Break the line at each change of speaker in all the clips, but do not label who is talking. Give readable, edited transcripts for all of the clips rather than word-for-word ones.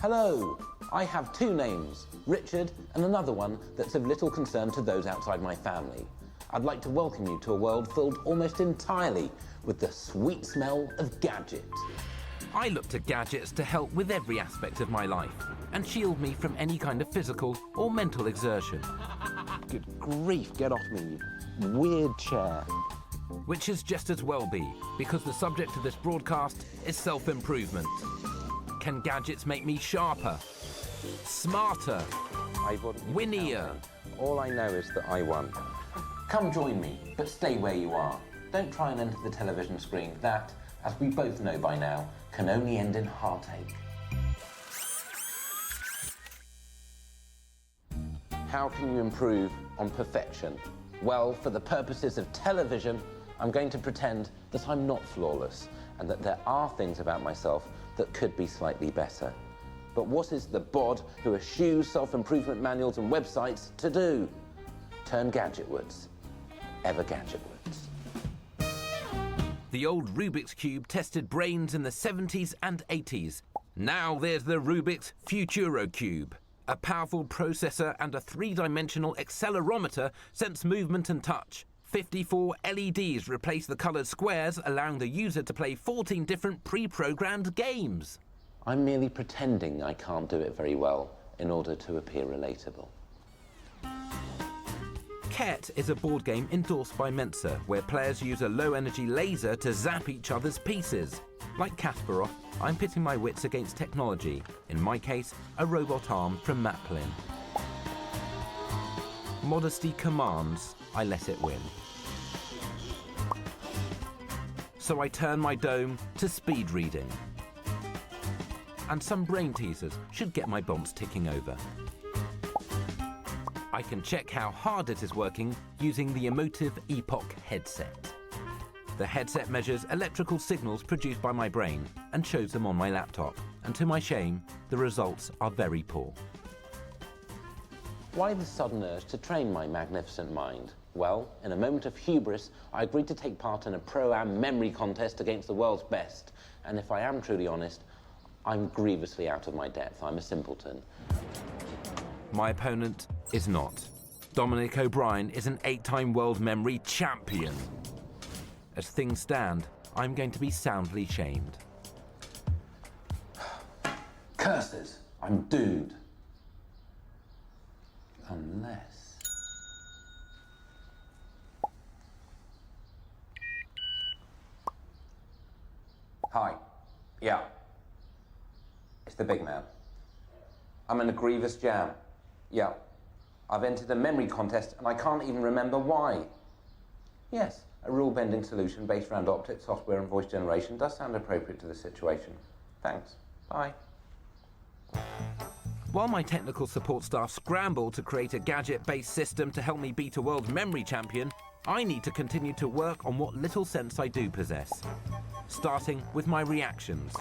Hello, I have two names, Richard and another one that's of little concern to those outside my family. I'd like to welcome you to a world filled almost entirely with the sweet smell of gadgets.
I look to gadgets to help with every aspect of my life and shield me from any kind of physical or mental exertion.
Good grief, get off me, you weird chair.
Which is just as well be, because the subject of this broadcast is self-improvement. Can gadgets make me sharper, smarter, winnier?
All I know is that I won. Come join me, but stay where you are. Don't try and enter the television screen. That, as we both know by now, can only end in heartache. How can you improve on perfection? Well, for the purposes of television, I'm going to pretend that I'm not flawless and that there are things about myself that could be slightly better. But what is the bod who eschews self-improvement manuals and websites to do? Turn gadgetwards. Ever gadgetwards.
The old Rubik's Cube tested brains in the 70s and 80s. Now there's the Rubik's Futuro Cube. A powerful processor and a three-dimensional accelerometer sense movement and touch. 54 LEDs replace the coloured squares, allowing the user to play 14 different pre-programmed games.
I'm merely pretending I can't do it very well in order to appear relatable.
Ket is a board game endorsed by Mensa, where players use a low-energy laser to zap each other's pieces. Like Kasparov, I'm pitting my wits against technology, in my case, a robot arm from Maplin. Modesty commands, I let it win. So I turn my dome to speed reading. And some brain teasers should get my bombs ticking over. I can check how hard it is working using the Emotive Epoch headset. The headset measures electrical signals produced by my brain and shows them on my laptop. And to my shame, the results are very poor.
Why the sudden urge to train my magnificent mind? Well, in a moment of hubris, I agreed to take part in a pro-am memory contest against the world's best. And if I am truly honest, I'm grievously out of my depth. I'm a simpleton.
My opponent is not. Dominic O'Brien is an 8-time world memory champion. As things stand, I'm going to be soundly shamed.
Curses! I'm doomed. Unless... Hi. Yeah. It's the big man. I'm in a grievous jam. Yeah. I've entered a memory contest and I can't even remember why. Yes, a rule-bending solution based around optics, software and voice generation does sound appropriate to the situation. Thanks. Bye.
While my technical support staff scramble to create a gadget-based system to help me beat a world memory champion, I need to continue to work on what little sense I do possess, starting with my reactions.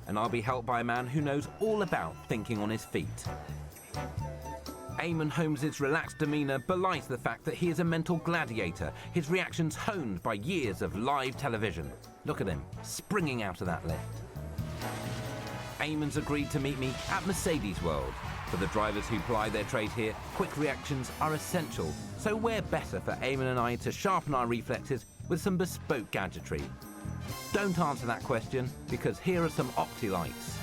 And I'll be helped by a man who knows all about thinking on his feet. Eamonn Holmes' relaxed demeanour belies the fact that he is a mental gladiator, his reactions honed by years of live television. Look at him, springing out of that lift. Eamonn's agreed to meet me at Mercedes World. For the drivers who ply their trade here, quick reactions are essential, so where better for Eamonn and I to sharpen our reflexes with some bespoke gadgetry? Don't answer that question, because here are some Opti lights.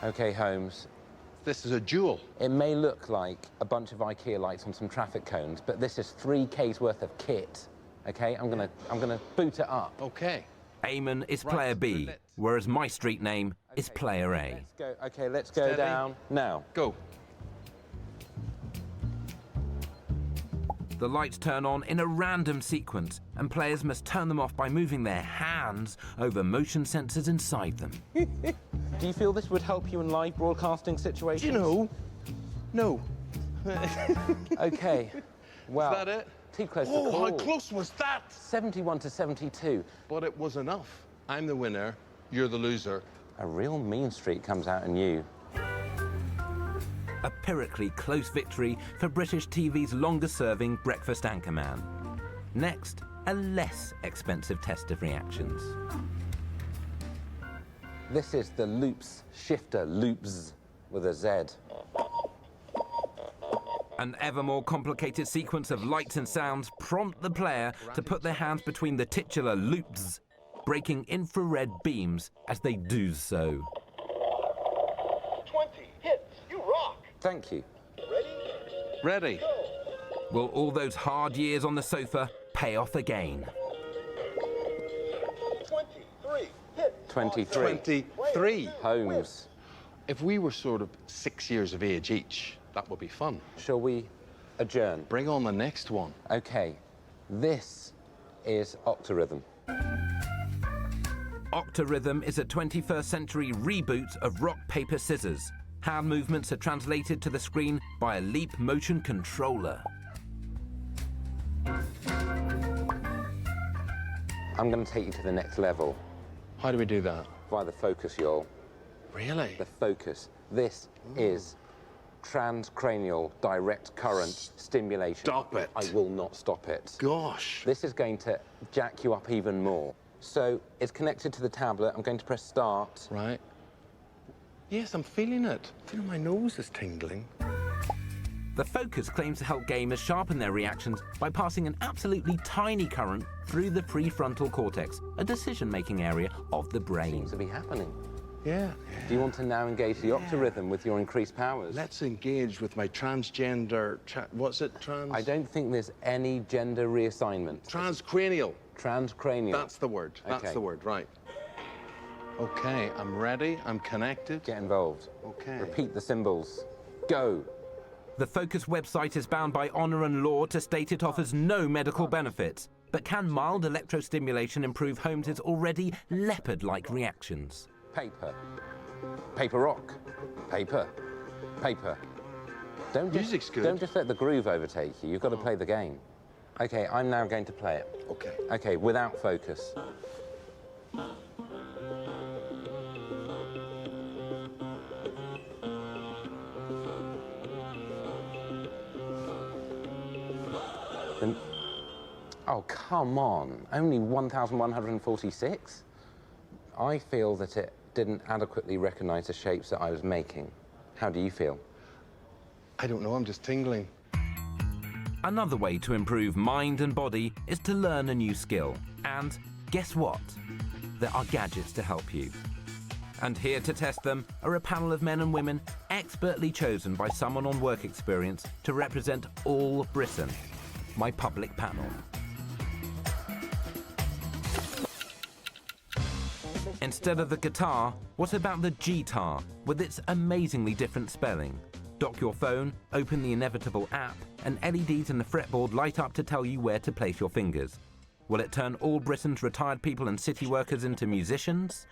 Okay, Holmes.
This is a jewel.
It may look like a bunch of IKEA lights on some traffic cones, but this is 3K's worth of kit. Okay, I'm gonna boot it up.
Okay.
Eamonn is player B, whereas my street name is player A.
Let's go. Okay, let's go
Steady.
down now.
Go.
The lights turn on in a random sequence, and players must turn them off by moving their hands over motion sensors inside them.
Do you feel this would help you in live broadcasting situations?
You know, no.
Okay. Well,
Is that it?
too close to
Oh,
call.
how close was that?
71 to 72.
But it was enough. I'm the winner, you're the loser.
A real mean streak comes out in you.
A pyrrhically close victory for British TV's longest-serving breakfast anchorman. Next, a less expensive test of reactions.
This is the loops shifter, loops with a Z.
An ever more complicated sequence of lights and sounds prompt the player to put their hands between the titular loops, breaking infrared beams as they do so.
20 hits. You rock.
Thank you.
Ready?
Will all those hard years on the sofa pay off again?
23 hits.
23.
23.
Holmes.
If we were sort of 6 years of age each, that would be fun.
Shall we adjourn?
Bring on the next one.
Okay, this is Octorhythm.
Octorhythm is a 21st century reboot of rock, paper, scissors. Hand movements are translated to the screen by a leap motion controller.
I'm going to take you to the next level
How do we do that?
via the focus, y'all.
Really?
The focus. This is transcranial direct current stimulation.
Stop it.
I will not stop it.
Gosh.
This is going to jack you up even more. So it's connected to the tablet. I'm going to press start.
Right. Yes, I'm feeling it. I feel my nose is tingling.
The Focus claims to help gamers sharpen their reactions by passing an absolutely tiny current through the prefrontal cortex, a decision-making area of the brain.
Seems to be happening.
Yeah.
Do you want to now engage the Octorhythm with your increased powers?
Let's engage with my transgender... what's it?
I don't think there's any gender reassignment.
Transcranial.
Transcranial.
That's the word. That's
Okay.
the word, right. Okay, I'm ready. I'm connected.
Get involved.
Okay.
Repeat the symbols. Go.
The Focus website is bound by honour and law to state it offers no medical benefits. But can mild electrostimulation improve Holmes's already leopard-like reactions?
Paper. Paper rock. Paper. Paper.
Music's good.
Don't just let the groove overtake you. You've got to play the game. Okay, I'm now going to play it.
Okay.
Okay, without focus. Then- Oh, come on. Only 1,146? I feel that it didn't adequately recognize the shapes that I was making. How do you feel?
I don't know, I'm just tingling.
Another way to improve mind and body is to learn a new skill. And guess what? There are gadgets to help you. And here to test them are a panel of men and women expertly chosen by someone on work experience to represent all Britain. My public panel. Instead of the guitar, what about the G-tar, with its amazingly different spelling? Dock your phone, open the inevitable app, and LEDs in the fretboard light up to tell you where to place your fingers. Will it turn all Britain's retired people and city workers into musicians?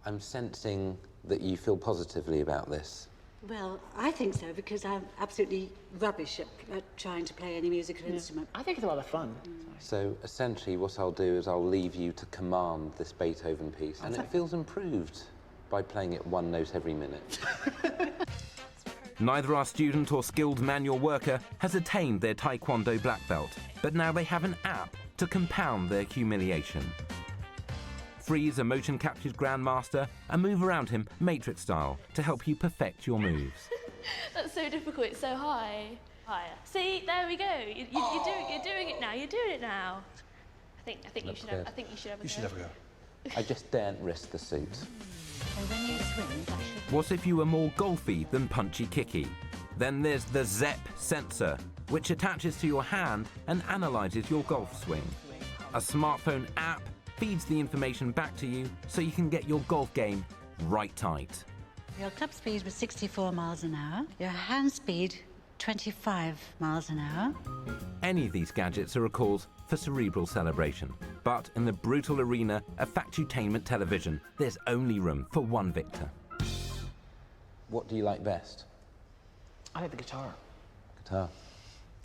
I'm sensing that you feel positively about this.
Well, I think so, because I'm absolutely rubbish at trying to play any musical instrument.
I think it's a lot of fun.
So essentially what I'll do is I'll leave you to command this Beethoven piece, and it feels improved by playing it one note every minute.
Neither our student or skilled manual worker has attained their Taekwondo black belt, but now they have an app to compound their humiliation. Freeze a motion-captured grandmaster and move around him Matrix style to help you perfect your moves.
That's so difficult, it's so high. Higher. See, there we go. You're doing it now, you're doing it now. I think you should have,
You should have a go.
I just daren't risk the suit.
So when you swing, that should...
What if you were more golfy than punchy-kicky? Then there's the ZEP sensor, which attaches to your hand and analyzes your golf swing. A smartphone app feeds the information back to you so you can get your golf game right tight.
Your club speed was 64 miles an hour. Your hand speed, 25 miles an hour.
Any of these gadgets are a cause for cerebral celebration. But in the brutal arena of factutainment television, there's only room for one victor.
What do you like best?
I like the guitar.
Guitar.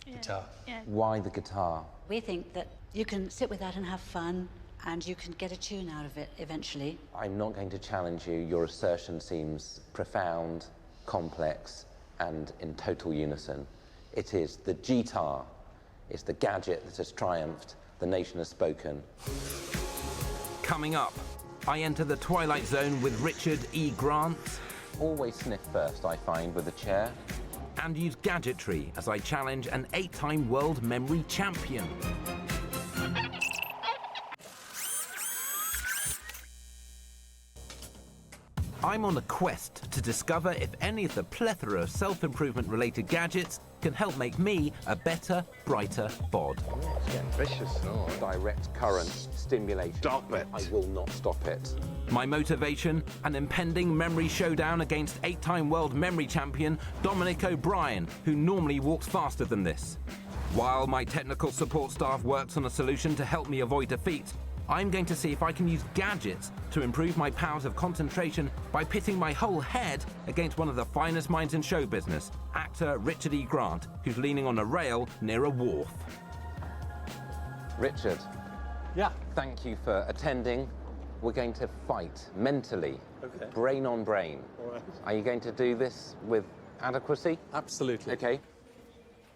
Guitar.
Yeah.
Why the guitar?
We think that you can sit with that and have fun, and you can get a tune out of it eventually.
I'm not going to challenge you. Your assertion seems profound, complex, and in total unison. It is the G-tar. It's the gadget that has triumphed. The nation has spoken.
Coming up, I enter the twilight zone with Richard E. Grant
Always sniff first, I find, with a chair.
and use gadgetry as I challenge an 8-time world memory champion. I'm on a quest to discover if any of the plethora of self-improvement related gadgets can help make me a better, brighter bod.
It's getting vicious. No.
Direct current stimulation.
Stop it.
I will not stop it.
My motivation, an impending memory showdown against 8-time world memory champion Dominic O'Brien, who normally walks faster than this. While my technical support staff works on a solution to help me avoid defeat, I'm going to see if I can use gadgets to improve my powers of concentration by pitting my whole head against one of the finest minds in show business, actor Richard E. Grant, who's leaning on a rail near a wharf.
Richard,
Yeah.
thank you for attending. We're going to fight mentally,
Okay.
brain on brain.
All right.
Are you going to do this with adequacy?
Absolutely.
Okay.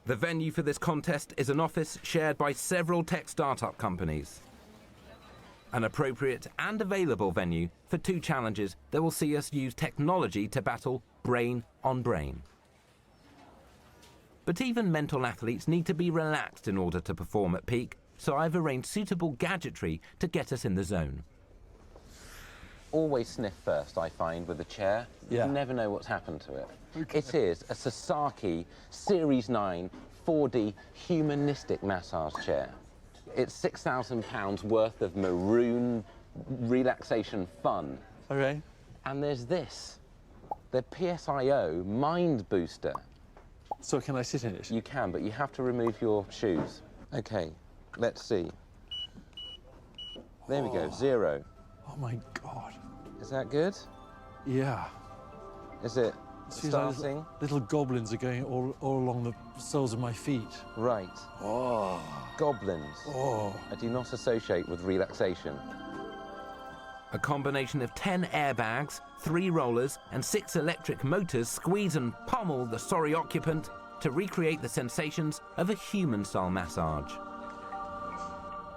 The venue for this contest is an office shared by several tech startup companies. An appropriate and available venue for 2 challenges that will see us use technology to battle brain on brain. But even mental athletes need to be relaxed in order to perform at peak, so I've arranged suitable gadgetry to get us in the zone.
Always sniff first, I find, with a chair.
Yeah.
You never know what's happened to it. It is a Sasaki Series 9 4D humanistic massage chair. It's £6,000 worth of maroon relaxation fun.
Okay.
And there's this, the PSIO Mind Booster.
So can I sit in it?
You can, but you have to remove your shoes. Okay, let's see. There we go, 0.
Oh my God.
Is that good?
Yeah.
Is it
It feels like
starting?
little goblins are going all along the soles of my feet.
Right.
Oh.
Goblins.
Oh.
I do not associate with relaxation.
A combination of 10 airbags, 3 rollers, and 6 electric motors squeeze and pummel the sorry occupant to recreate the sensations of a human-style massage.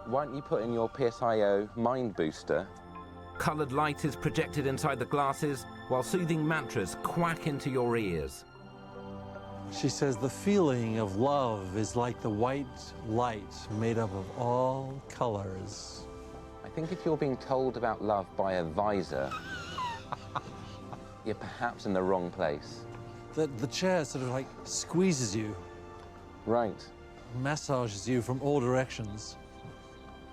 Why don't you put in your PSIO Mind Booster?
Coloured light is projected inside the glasses, while soothing mantras quack into your ears.
She says the feeling of love is like the white light made up of all colors.
I think if you're being told about love by a visor, you're perhaps in the wrong place.
The chair sort of like squeezes you,
Right.
massages you from all directions.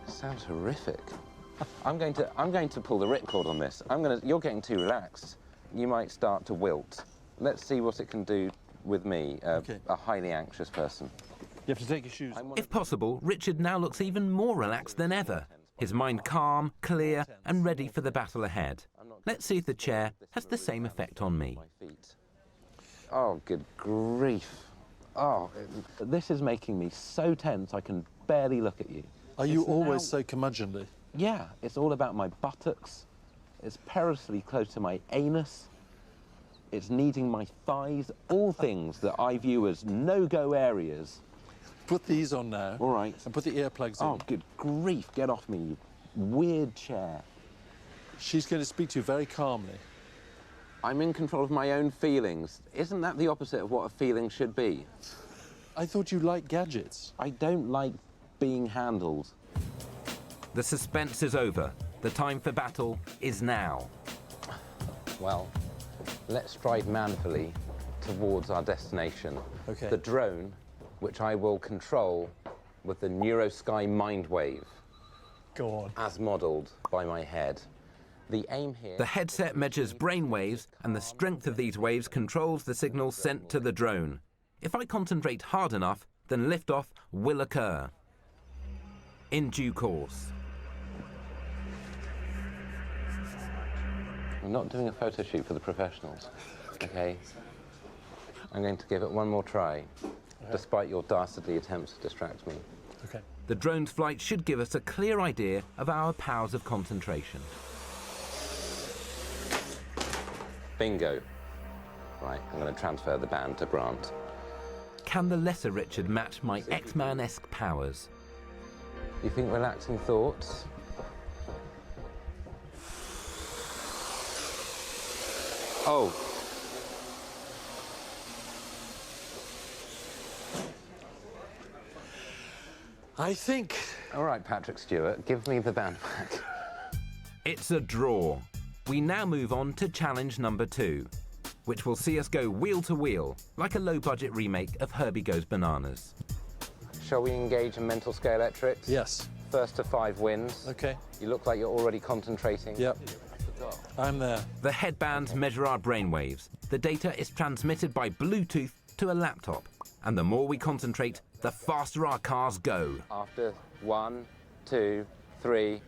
Sounds horrific. I'm going to pull the ripcord on this. You're getting too relaxed. You might start to wilt. Let's see what it can do with me,
Okay.
a highly anxious person.
You have to take your shoes.
If possible, Richard now looks even more relaxed than ever, his mind calm, clear, and ready for the battle ahead. Let's see if the chair has the same effect on me.
My feet. Oh, good grief. Oh, this is making me so tense I can barely look at you.
Are you
It's
always
now-
so curmudgeonly?
Yeah, it's all about my buttocks. It's perilously close to my anus. It's kneading my thighs, all things that I view as no-go areas.
Put these on now.
All right.
And put the earplugs
Oh,
in.
good grief, get off me, you weird chair.
She's going to speak to you very calmly.
I'm in control of my own feelings. Isn't that the opposite of what a feeling should be?
I thought you liked gadgets.
I don't like being handled.
The suspense is over. The time for battle is now.
Well, let's stride manfully towards our destination.
Okay.
The drone, which I will control with the Neurosky Mindwave,
Go on.
as modelled by my head. The aim here...
The headset measures brain waves, and the strength of these waves controls the signals sent to the drone. If I concentrate hard enough, then liftoff will occur. In due course.
I'm not doing a photo shoot for the professionals, okay? I'm going to give it one more try, despite your dastardly attempts to distract me.
Okay.
The drone's flight should give us a clear idea of our powers of concentration.
Bingo. Right, I'm going to transfer the band to Grant.
Can the lesser Richard match my X-Man-esque powers?
You think relaxing thoughts? Oh.
I think...
All right, Patrick Stewart, give me the band back.
It's a draw. We now move on to challenge number 2, which will see us go wheel to wheel, like a low-budget remake of Herbie Goes Bananas.
Shall we engage in mental scalemetrics?
Yes.
First to 5 wins.
Okay.
You look like you're already concentrating.
Yep. I'm there.
The headbands measure our brainwaves. The data is transmitted by Bluetooth to a laptop. And the more we concentrate, the faster our cars go.
After 1, 2, 3.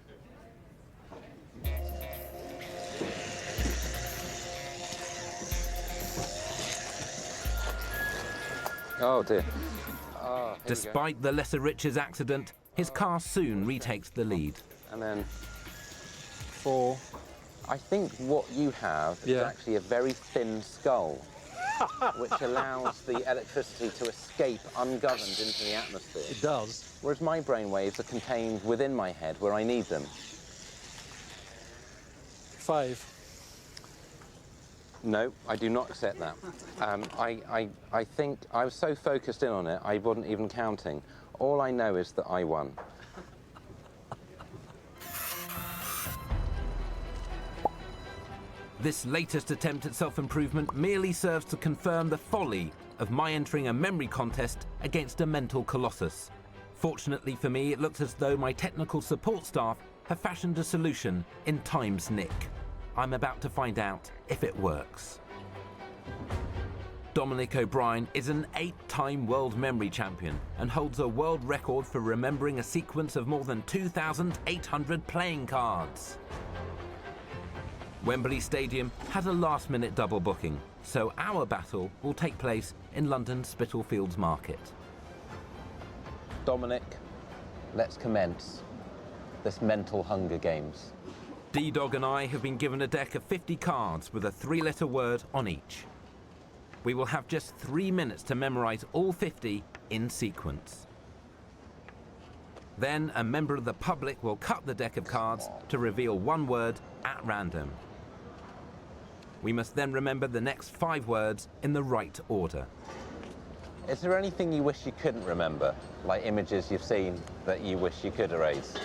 Oh dear. Oh,
Despite the lesser riches accident, his car soon retakes the lead.
And then 4. I think what you have is actually a very thin skull, which allows the electricity to escape ungoverned into the atmosphere.
It does.
Whereas my brainwaves are contained within my head where I need them.
5.
No, I do not accept that. I think I was so focused in on it, I wasn't even counting. All I know is that I won.
This latest attempt at self-improvement merely serves to confirm the folly of my entering a memory contest against a mental colossus. Fortunately for me, it looks as though my technical support staff have fashioned a solution in time's nick. I'm about to find out if it works. Dominic O'Brien is an 8-time world memory champion and holds a world record for remembering a sequence of more than 2,800 playing cards. Wembley Stadium had a last-minute double booking, so our battle will take place in London's Spitalfields Market.
Dominic, let's commence this mental Hunger Games.
D-Dog and I have been given a deck of 50 cards with a 3-letter word on each. We will have just 3 minutes to memorize all 50 in sequence. Then a member of the public will cut the deck of cards to reveal one word at random. We must then remember the next 5 words in the right order.
Is there anything you wish you couldn't remember? Like images you've seen that you wish you could erase?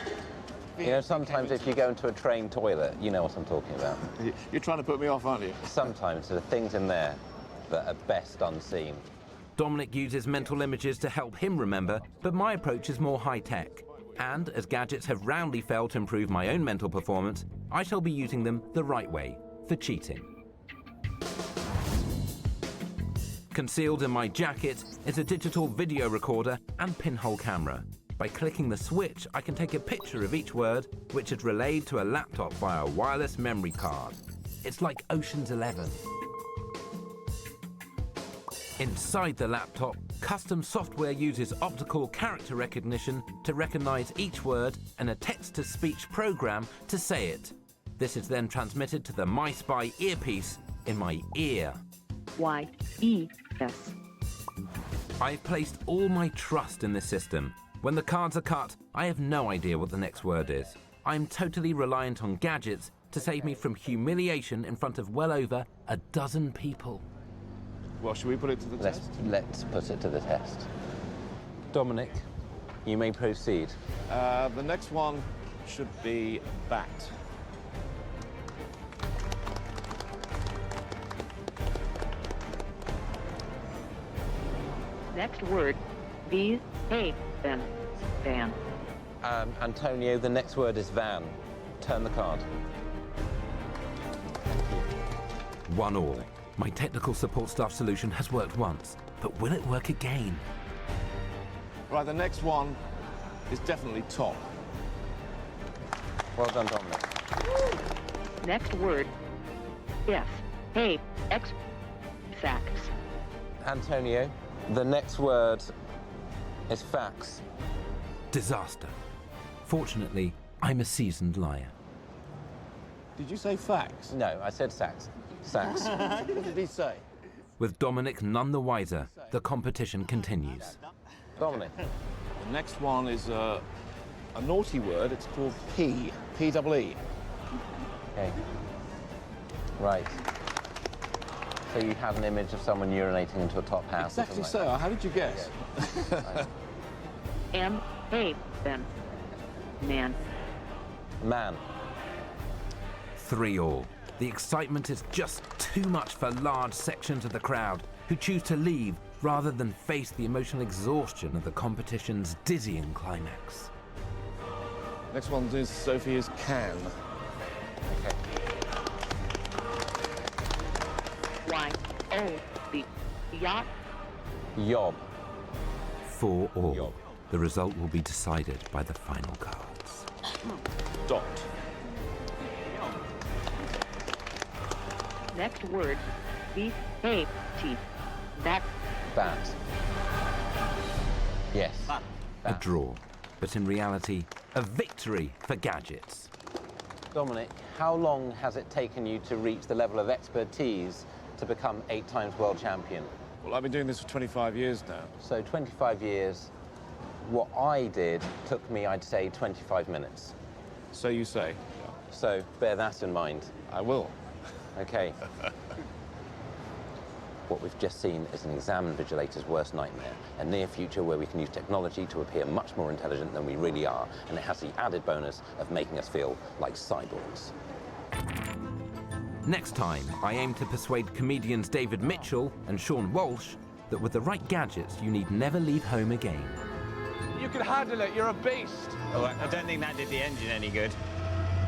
You know, sometimes if you go into a train toilet, you know what I'm talking about.
You're trying to put me off, aren't you?
Sometimes there are things in there that are best unseen.
Dominic uses mental images to help him remember, but my approach is more high-tech. And as gadgets have roundly failed to improve my own mental performance, I shall be using them the right way, for cheating. Concealed in my jacket is a digital video recorder and pinhole camera. By clicking the switch, I can take a picture of each word, which is relayed to a laptop via a wireless memory card. It's like Ocean's 11. Inside the laptop, custom software uses optical character recognition to recognize each word and a text-to-speech program to say it. This is then transmitted to the My Spy earpiece in my ear.
Y-E-S.
I've placed all my trust in this system. When the cards are cut, I have no idea what the next word is. I'm totally reliant on gadgets to save me from humiliation in front of well over a dozen people.
Well, should we put it to the test?
Let's put it to the test. Dominic, you may proceed.
The next one should be bat.
Next word, V-A-N. Van.
Antonio, the next word is van. Turn the card.
1-1. My technical support staff solution has worked once, but will it work again?
Right, the next one is definitely top.
Well done, Dominic.
Next word, F-A-X. Fax.
Antonio, the next word is fax.
Disaster. Fortunately, I'm a seasoned liar.
Did you say fax?
No, I said sax. Sax.
What did he say?
With Dominic none the wiser, the competition continues.
Dominic.
The next one is a naughty word. It's called P. P-double-E.
Okay. Right. So you had an image of someone urinating into a top hat?
Exactly
or
so.
something like
How did you guess?
M-A-N. Man.
that? Man.
3-all. The excitement is just too much for large sections of the crowd who choose to leave rather than face the emotional exhaustion of the competition's dizzying climax.
Next one is Sophia's can.
Okay.
Y-O-B. Yacht.
Yob.
4-all.
Yob.
The result will be decided by the final cards.
Dot.
Next word. B-A-T. That.
Bat. Yes.
A draw, but in reality, a victory for gadgets.
Dominic, how long has it taken you to reach the level of expertise to become 8 times world champion?
Well, I've been doing this for 25 years now.
So 25 years. What I did took me, I'd say, 25 minutes.
So you say.
So bear that in mind.
I will.
Okay. What we've just seen is an exam invigilator's worst nightmare, a near future where we can use technology to appear much more intelligent than we really are, and it has the added bonus of making us feel like cyborgs.
Next time, I aim to persuade comedians David Mitchell and Sean Walsh that with the right gadgets, you need never leave home again.
You can handle it. You're a beast.
Oh, I don't think that did the engine any good.